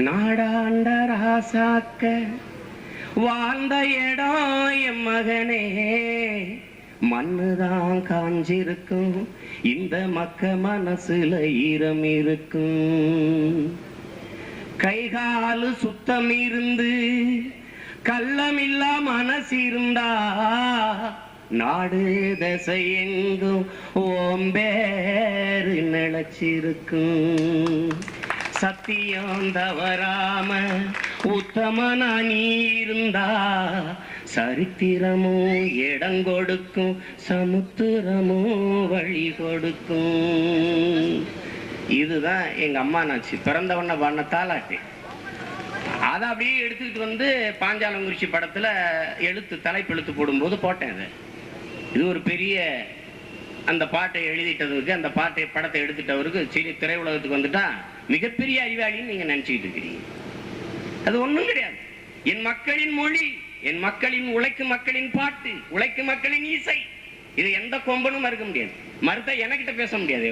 நாடாண்ட ராசாக்க வாழ்ந்த இடம் என் மகனே, மண்ணுதான் காஞ்சிருக்கும், இந்த மக்க மனசுல ஈரம் இருக்கும். கைகாலு சுத்தம் இருந்து கள்ளமில்லா மனசு இருந்தா, நாடு தசை எங்கும் ஓம்பேறு நிலச்சிருக்கும். சத்தியம் தவறாம உத்தமனா நீ இருந்தா, சரித்திரமும் இடம் கொடுக்கும், சமுத்திரமும் வழி கொடுக்கும். இதுதான் எங்க அம்மா நாச்சு பிறந்தவண்ண பண்ண தாலாட்டு. அதை அப்படியே எடுத்துக்கிட்டு வந்து பாஞ்சாலங்குறிச்சி படத்துல தலைப்பெழுத்து போடும்போது போட்டேன். இது ஒரு பெரிய அந்த பாட்டை எழுதிட்டதுக்கு, அந்த படத்தை எடுத்துட்டவருக்கு திரையுலகத்துக்கு வந்துட்டா மிகப்பெரிய அறிவாளின்னு நீங்க நினைச்சுக்கிட்டு இருக்கிறீங்க. அது ஒண்ணும் கிடையாது. என் மக்களின் மொழி, என் மக்களின் உழைக்கும் மக்களின் பாட்டு, உழைக்கும் மக்களின் இசை, இது எந்த கொம்பனும் மறுக்க முடியாது. மறுத்தா எனக்கிட்ட பேச முடியாது.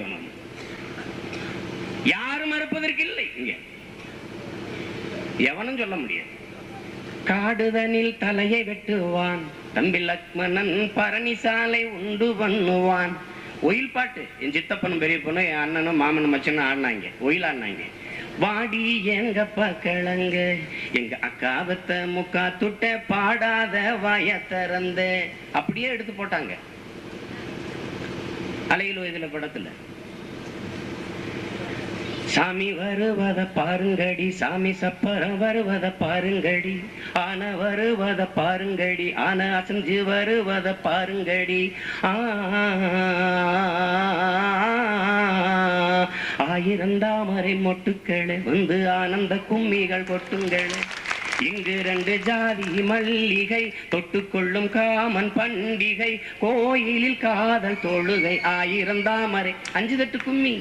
யாரும் மறுப்பதற்கு இல்லை. இங்க எவனும் சொல்ல முடியாது. காடுதனில் தலையை வெட்டுவான் தம்பி லக்மணன், பரணிசாலை உண்டு பண்ணுவான். ஒயில் பாட்டு என் சித்தப்பனும் பெரிய பொண்ணும் என் அண்ணனும் மாமனும் மச்சனும் ஆடினாங்க, ஒயில் ஆடினாங்க. வாடி எங்கப்பா கிழங்க, எங்க அக்காவத்த முக்கா துட்ட பாடாத வாய திறந்த, அப்படியே எடுத்து போட்டாங்க அலையில் வயதுல படத்துல. சாமி வருவத பாருங்கடி, சாமி சப்பரம் வருவத பாருங்கடி, ஆன வருவத பாருங்கடி, ஆன அசஞ்சு வருவத பாருங்கடி. ஆயிரம் தாமரை மொட்டுக்களே வந்து ஆனந்த கும்மிகள் கொட்டுங்களே, இங்கு 2 ஜாதி மல்லிகை தொட்டுக்கொள்ளும் காமன் பண்டிகை, கோயிலில் காதல் தொழுகை, 1000 தாமரை 5 தட்டு கும்மி.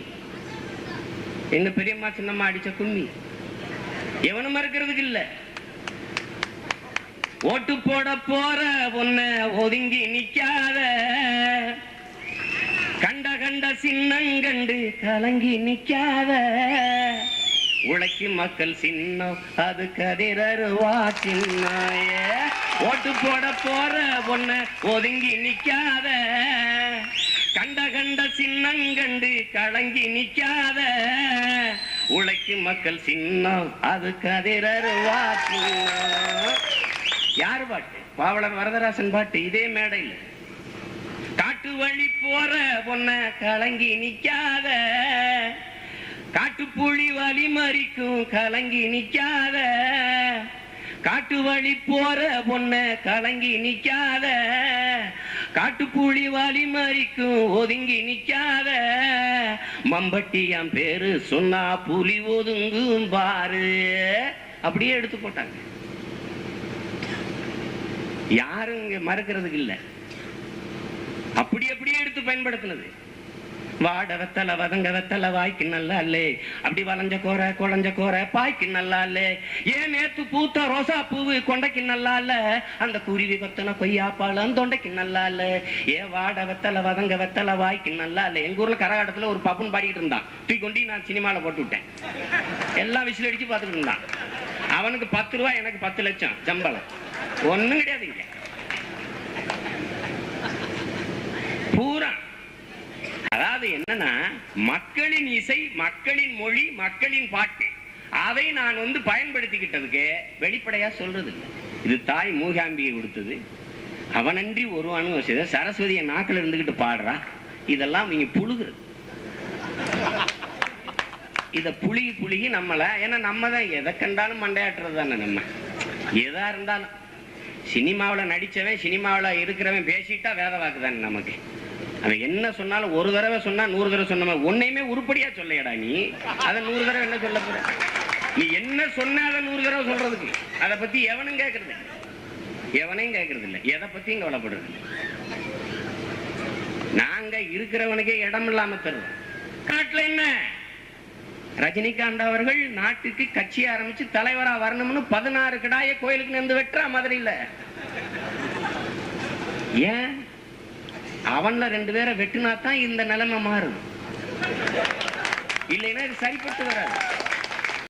எங்க பெரியம்மா சின்னம்மா அடிச்ச கும்மி எவனும் மறுக்கிறதுக்கு இல்ல. ஓட்டு போட போற பொண்ண ஒதுங்கி நிக்காத, கண்ட கண்ட சின்னங்கண்டு கலங்கி நிக்காத, உழைக்கும் மக்கள் சின்னம் அது கதிரருவா சின்னாய. ஓட்டு போட போற பொண்ண ஒதுங்கி நிக்காத, கண்ட கண்ட சின்னங்கண்டு கலங்கி நிக்காத, உழைக்கும் மக்கள் சின்னம் அது கதிரருவா சின்னம். யாரு பாட்டு? பாவலர் வரதராசன் பாட்டு. இதே மேடையில் காட்டு வழி போற பொண்ண கலங்கி நிக்காத, காட்டுப்புலி வலி மறிக்கும் கலங்கி நிக்காத, காட்டு வழி போற பொண்ண கலங்கி நிக்காத, காட்டுப்புலி வலி மறிக்கும் ஒதுங்கி நிக்காத, மம்பட்டியாம் பேரு சொன்னா புலி ஒதுங்கும் பாரு. அப்படியே எடுத்து போட்டாங்க. யாரும் இங்க மறுக்கிறதுக்கு இல்ல. அப்படி அப்படியே எடுத்து பயன்படுத்தினது. வாட வெத்தல வதங்க வெத்தல வாய்க்கு நல்லா இல்லே, அப்படி வளைஞ்ச கோர குழஞ்ச கோர பாய்க்கு நல்லா இல்லே, ஏன் நேத்து பூத்த ரோசா பூவு கொண்டைக்கு நல்லா இல்ல, அந்த குருவி கொத்தன கொய்யா பழம் தொண்டைக்கு நல்லா இல்ல, ஏன் வாட வெத்தல வதங்க வெத்தல வாய்க்கு நல்லா இல்ல. எங்க ஊர்ல கரகாட்டத்துல ஒரு பப்புன்னு பாடிக்கிட்டு இருந்தான், தூக்கி கொண்டு நான் சினிமால போட்டு விட்டேன். எல்லாம் விசில் அடிச்சு பார்த்துட்டு இருந்தான். அவனுக்கு 10 ரூபாய், எனக்கு 10 லட்சம் சம்பளம். ஒண்ணும் கிடையாதுங்க. பூரா அதாவது என்னன்னா, மக்களின் இசை, மக்களின் மொழி, மக்களின் பாட்டு, அதை நான் பயன்படுத்திக்கிட்டதுக்கு வெளிப்படையா சொல்றது இல்லை. இது தாய் மூகாம்பியை கொடுத்தது. அவனன்றி ஒருவானு சரஸ்வதியை நாக்கில் இருந்துகிட்டு பாடுறா. இதெல்லாம் நீங்க புழுகுறது. இத புழுகி நம்மள, ஏன்னா நம்ம தான் எதை கண்டாலும் மண்டையாட்டுறது தானே. நம்ம எதா இருந்தாலும் சினிமாவில் நடிச்சவன், சினிமாவில் இருக்கிறவன் பேசிட்டா வேத வாக்கு தானே நமக்கு. அவன் என்ன சொன்னாலும் ஒரு தடவை சொன்னா 100 தடவை சொன்ன ஒன்னையுமே உருப்படியா சொல்லையடா நீ. அதை 100 தடவை என்ன சொல்ல போற? நீ என்ன சொன்ன அதை 100 தடவை சொல்றதுக்கு அதை பத்தி எவனும் கேட்கறது, எவனையும் கேட்கறது இல்லை. எதை பத்தியும் கவலைப்படுறது இல்லை. நாங்க இருக்கிறவனுக்கே இடம் இல்லாம தருவோம். காட்டுல என்ன, ரஜினிகாந்த் அவர்கள் நாட்டுக்கு கட்சி ஆரம்பிச்சு தலைவரா வரணும்னு 16 கிடாய கோயிலுக்கு நின்று வெட்டுறா மதுரையில. ஏன்? அவன்ல 2 பேரை வெட்டுனாத்தான் இந்த நிலைமை மாறும். இல்லைன்னா இது சரிப்பட்டு வராது.